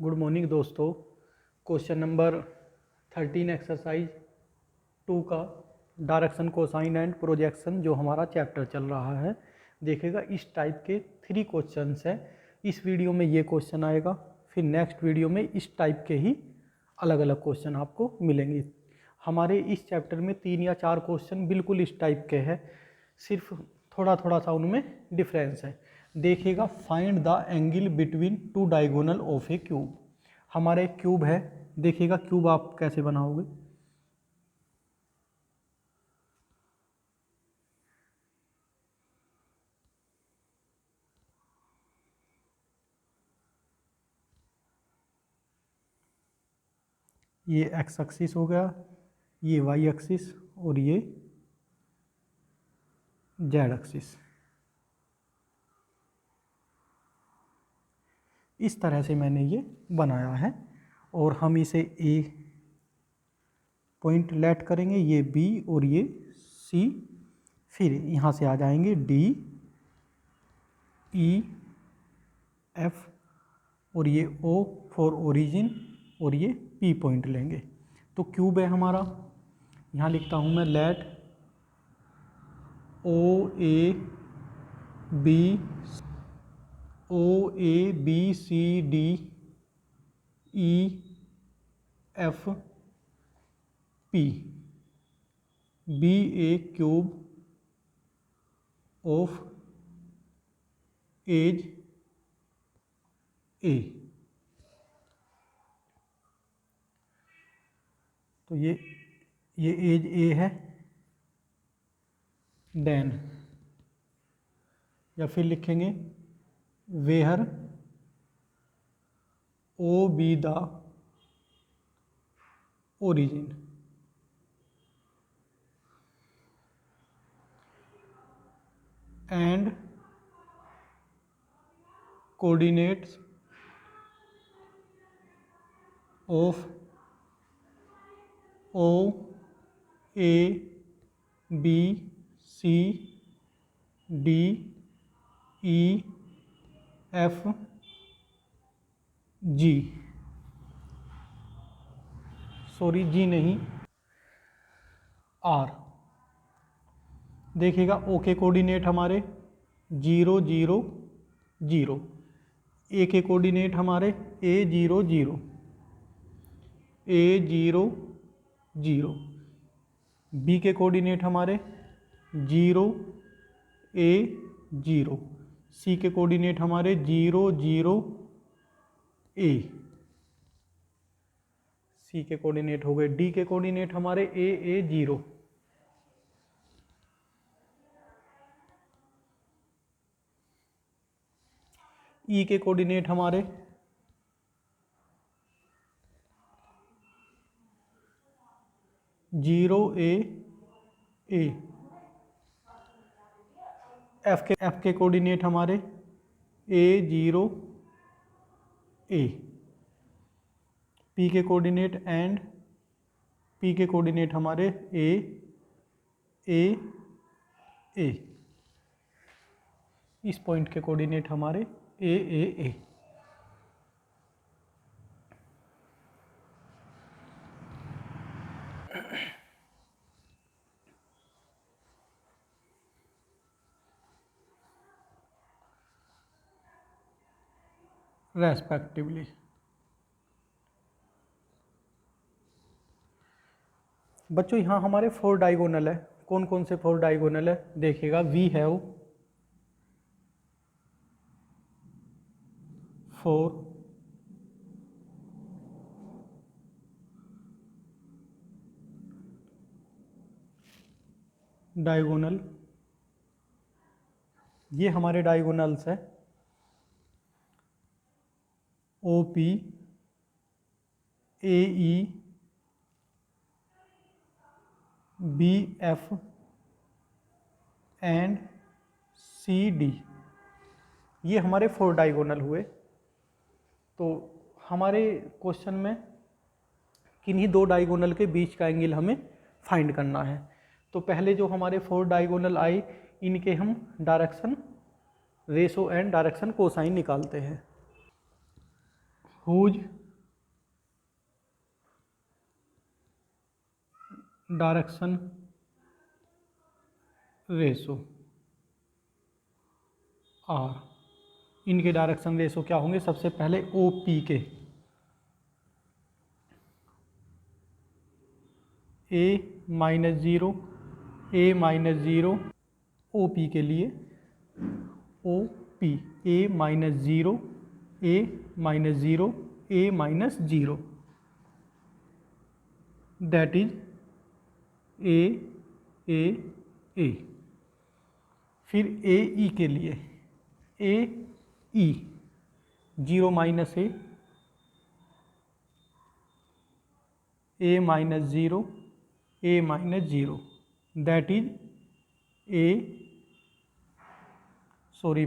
Good morning दोस्तों। Question number 13 exercise 2 का direction cosine and projection जो हमारा चैप्टर चल रहा है, देखिएगा इस टाइप के 3 क्वेश्चंस हैं। इस वीडियो में ये क्वेश्चन आएगा, फिर नेक्स्ट वीडियो में इस टाइप के ही अलग अलग क्वेश्चन आपको मिलेंगे। हमारे इस चैप्टर में 3 या 4 क्वेश्चन बिल्कुल इस टाइप के हैं, सिर्फ थोड़ा थोड़ा सा उनमें डिफरेंस है। देखिएगा, find the angle between two diagonal of A cube. हमारा एक क्यूब है, देखिएगा क्यूब आप कैसे बनाओगे। ये एक्स एक्सिस हो गया, ये वाई एक्सिस और ये जेड एक्सिस। इस तरह से मैंने ये बनाया है और हम इसे ए पॉइंट लेट करेंगे, ये बी और ये सी, फिर यहाँ से आ जाएंगे डी ई एफ और ये ओ फॉर ओरिजिन और ये पी पॉइंट लेंगे। तो क्यूब है हमारा, यहाँ लिखता हूँ मैं let O A B C D E F P B A cube of edge a. तो ये एज ए है, देन या फिर लिखेंगे where O be the origin. And coordinates of O A B C D E F G, sorry G नहीं R. देखिएगा ओ के coordinate हमारे 0 0 0, ए के कोऑर्डिनेट हमारे ए 0 0 ए 0 0, बी के कोऑर्डिनेट हमारे 0 ए 0, सी के कोऑर्डिनेट हमारे 0 0 ए, सी के कोऑर्डिनेट हो गए, डी के कोऑर्डिनेट हमारे ए 0, ई के कोऑर्डिनेट हमारे 0 ए, एफ के कोऑर्डिनेट हमारे ए 0 ए, पी के कोऑर्डिनेट एंड पी के कोऑर्डिनेट हमारे ए, इस पॉइंट के कोऑर्डिनेट हमारे ए। रेस्पेक्टिवली। बच्चों यहाँ हमारे 4 डायगोनल है। कौन कौन से 4 डायगोनल है? देखिएगा, वी हैव 4 डायगोनल, ये हमारे डायगोनल्स है O P A E B F and C D, ये हमारे 4 डायगोनल हुए। तो हमारे क्वेश्चन में किन्हीं 2 डायगोनल के बीच का एंगल हमें फाइंड करना है। तो पहले जो हमारे 4 डायगोनल आए, इनके हम direction ratio and direction cosine निकालते हैं। Whose direction ratio are. इनके डायरेक्शन रेशो क्या होंगे? सबसे पहले ओ पी के a minus zero, a minus zero, O P के लिए O P a minus zero, a minus zero, a minus zero, that is a a a. फिर A E के लिए A E zero minus a minus zero, a minus zero, that is a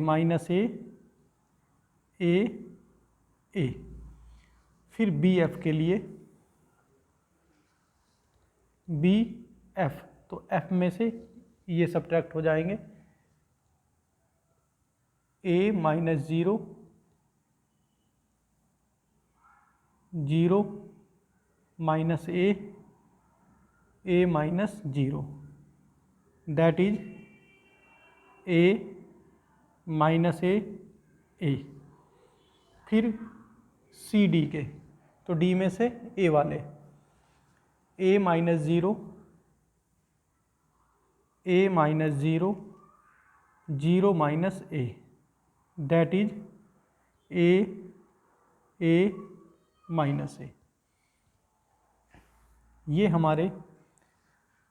minus A a. फिर B F के लिए B F, तो F में से ये सब्ट्रैक्ट हो जाएंगे, a minus zero, zero minus a minus zero, that is a minus a. फिर सी डी के, तो डी में से ए वाले a minus zero, a minus zero, zero minus a, that is a minus a. ये हमारे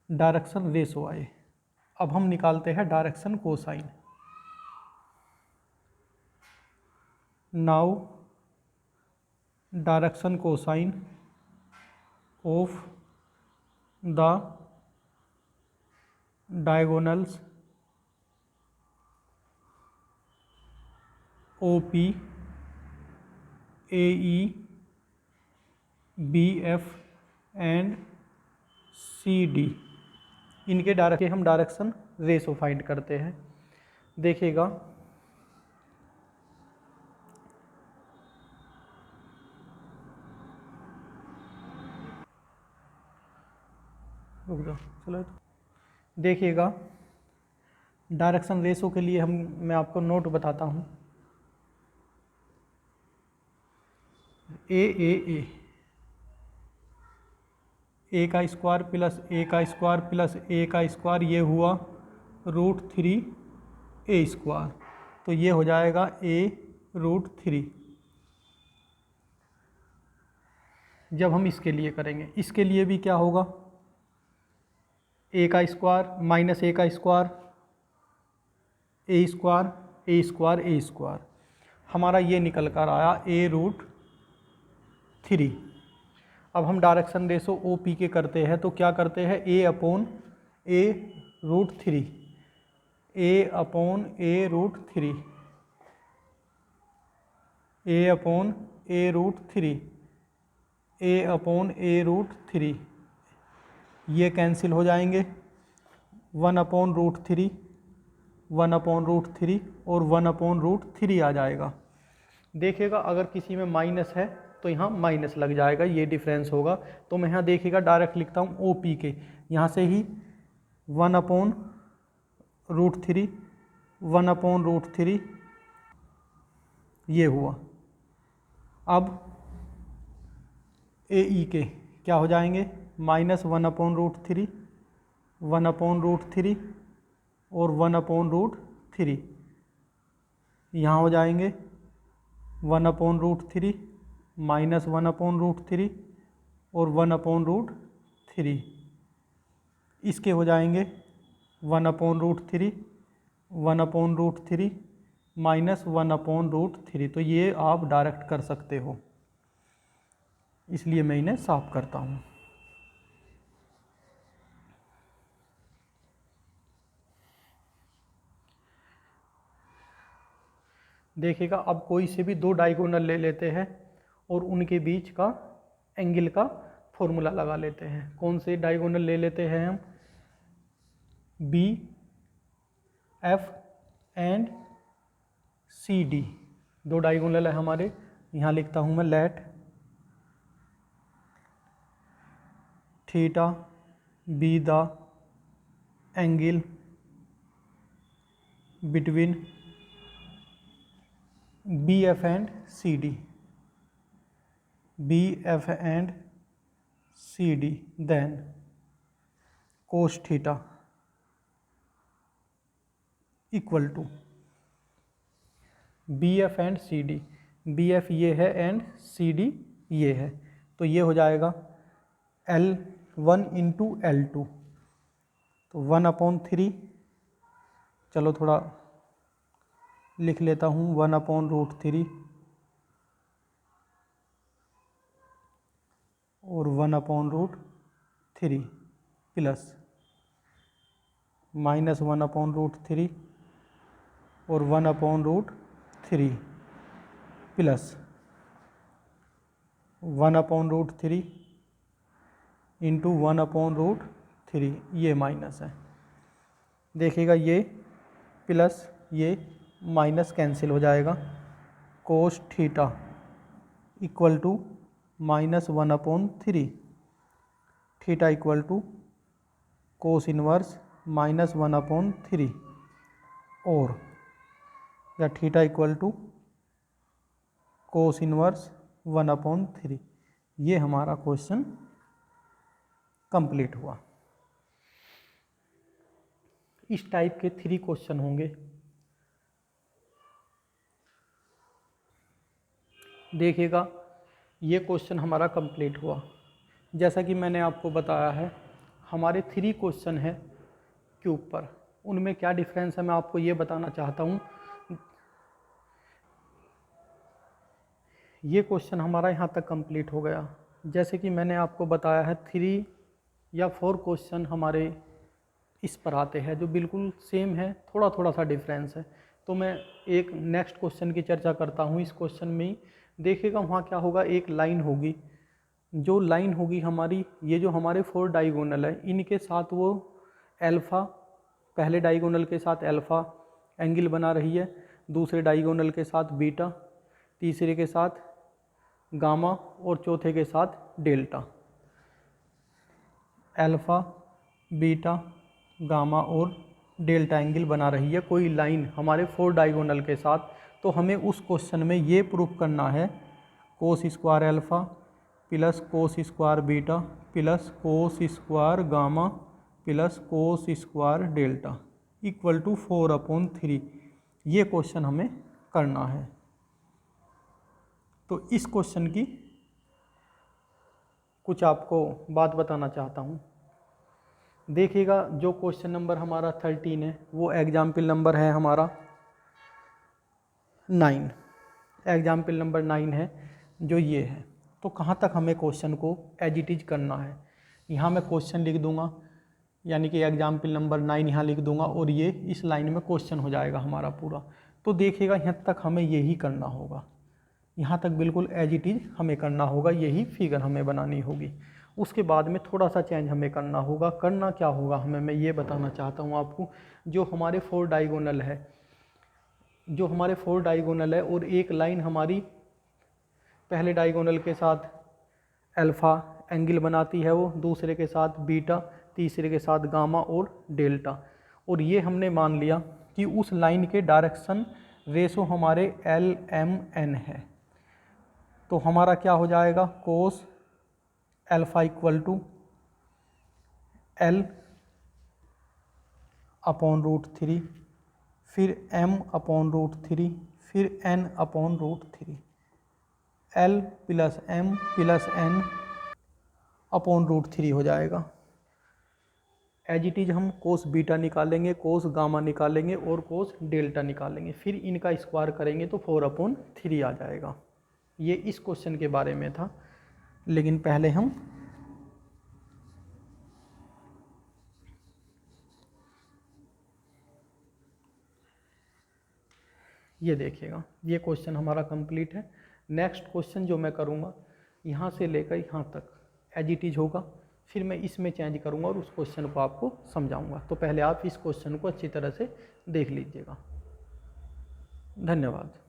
direction ratio आए। अब हम निकालते हैं direction cosine. Now direction cosine of the diagonals O P, A E, B F and C D, इनके हम direction ratio find करते हैं। देखिएगा रुक जाओ, चलो देखिएगा डायरेक्शन रेशो के लिए मैं आपको नोट बताता हूँ। ए का स्क्वायर प्लस ए का स्क्वायर प्लस ए का स्क्वायर, ये हुआ √3 ए स्क्वायर, तो ये हो जाएगा a√3। जब हम इसके लिए करेंगे, इसके लिए भी क्या होगा? ए का स्क्वायर माइनस ए का स्क्वायर, ए स्क्वायर, ए स्क्वायर, ए स्क्वायर, हमारा ये निकल कर आया a√3। अब हम डायरेक्शन रेशो ओ पी के करते हैं, तो क्या करते हैं? a/a√3, a/a√3, a/a√3, a/a√3, ये कैंसिल हो जाएंगे। 1/√3, 1/√3 और 1/√3 आ जाएगा। देखिएगा अगर किसी में माइनस है तो यहाँ माइनस लग जाएगा, ये डिफरेंस होगा। तो मैं यहाँ देखिएगा डायरेक्ट लिखता हूँ ओ पी के, यहाँ से ही 1/√3, 1/√3 ये हुआ। अब ए ई के क्या हो जाएंगे? -1/√3, 1/√3 और 1/√3 यहाँ हो जाएंगे, 1/√3 -1/√3 और 1/√3, इसके हो जाएंगे 1/√3, 1/√3 -1/√3। तो ये आप डायरेक्ट कर सकते हो, इसलिए मैं इन्हें साफ करता हूँ। देखिएगा अब कोई से भी दो डायगोनल ले लेते हैं और उनके बीच का एंगल का फॉर्मूला लगा लेते हैं। कौन से डायगोनल ले लेते हैं हम? B F and C D, दो डायगोनल है हमारे, यहाँ लिखता हूँ मैं let theta be the angle between B F and C D, B F and C D, then cos theta equal to B F and C D, B F ये है and C D ये है, तो ये हो जाएगा L1 into L2, तो 1/3, चलो थोड़ा लिख लेता हूँ, 1/√3 और 1/√3 प्लस -1/√3 और 1/√3 प्लस 1/√3 इंटू 1/√3, ये माइनस है। देखिएगा ये प्लस ये माइनस कैंसिल हो जाएगा, cos theta equal to -1/3, theta equal to cos inverse -1/3 और या theta equal to cos inverse 1/3। ये हमारा क्वेश्चन कंप्लीट हुआ। इस टाइप के 3 क्वेश्चन होंगे। देखिएगा ये क्वेश्चन हमारा कंप्लीट हुआ। जैसा कि मैंने आपको बताया है, हमारे 3 क्वेश्चन हैं क्यूब पर, उनमें क्या डिफरेंस है मैं आपको ये बताना चाहता हूँ। ये क्वेश्चन हमारा यहाँ तक कंप्लीट हो गया। जैसे कि मैंने आपको बताया है 3 या 4 क्वेश्चन हमारे इस पर आते हैं जो बिल्कुल सेम है, थोड़ा थोड़ा सा डिफरेंस है। तो मैं एक नेक्स्ट क्वेश्चन की चर्चा करता हूँ। इस क्वेश्चन में ही देखिएगा वहाँ क्या होगा, एक लाइन होगी, जो लाइन होगी हमारी, ये जो हमारे 4 डायगोनल है इनके साथ वो अल्फ़ा, पहले डायगोनल के साथ अल्फ़ा एंगल बना रही है, दूसरे डायगोनल के साथ बीटा, तीसरे के साथ गामा और चौथे के साथ डेल्टा। अल्फ़ा, बीटा, गामा और डेल्टा एंगल बना रही है कोई लाइन हमारे 4 डायगोनल के साथ। तो हमें उस क्वेश्चन में ये प्रूफ करना है cos square alpha plus cos square beta plus cos square gamma plus cos square delta equal to 4/3। ये क्वेश्चन हमें करना है। तो इस क्वेश्चन की कुछ आपको बात बताना चाहता हूँ। देखिएगा जो क्वेश्चन नंबर हमारा 13 है वो एग्जाम्पल नंबर है हमारा 9, एग्जाम्पल नंबर 9 है जो ये है। तो कहाँ तक हमें क्वेश्चन को एज इट इज करना है, यहाँ मैं क्वेश्चन लिख दूंगा, यानी कि एग्जाम्पल नंबर 9 यहाँ लिख दूंगा और ये इस लाइन में क्वेश्चन हो जाएगा हमारा पूरा। तो देखिएगा यहाँ तक हमें यही करना होगा, यहाँ तक बिल्कुल एज इट इज हमें करना होगा, यही फिगर हमें बनानी होगी। उसके बाद में थोड़ा सा चेंज हमें करना होगा। करना क्या होगा हमें, मैं ये बताना चाहता हूँ आपको। जो हमारे 4 डायगोनल है, जो हमारे 4 डायगोनल है और एक लाइन हमारी पहले डायगोनल के साथ अल्फ़ा एंगल बनाती है, वो दूसरे के साथ बीटा, तीसरे के साथ गामा और डेल्टा। और ये हमने मान लिया कि उस लाइन के डायरेक्शन रेशो हमारे LMN है। तो हमारा क्या हो जाएगा, cos alpha equal to L/√3 फिर M/√3 फिर N/√3, L plus M plus N/√3 हो जाएगा। एज इट इज हम कोस बीटा निकालेंगे, कोस गामा निकालेंगे और कोस डेल्टा निकालेंगे, फिर इनका स्क्वायर करेंगे तो 4/3 आ जाएगा। ये इस क्वेश्चन के बारे में था। लेकिन पहले हम ये देखिएगा, ये क्वेश्चन हमारा कंप्लीट है। नेक्स्ट क्वेश्चन जो मैं करूँगा यहाँ से लेकर यहाँ तक एज इट इज होगा, फिर मैं इसमें चेंज करूँगा और उस क्वेश्चन को आपको समझाऊँगा। तो पहले आप इस क्वेश्चन को अच्छी तरह से देख लीजिएगा। धन्यवाद।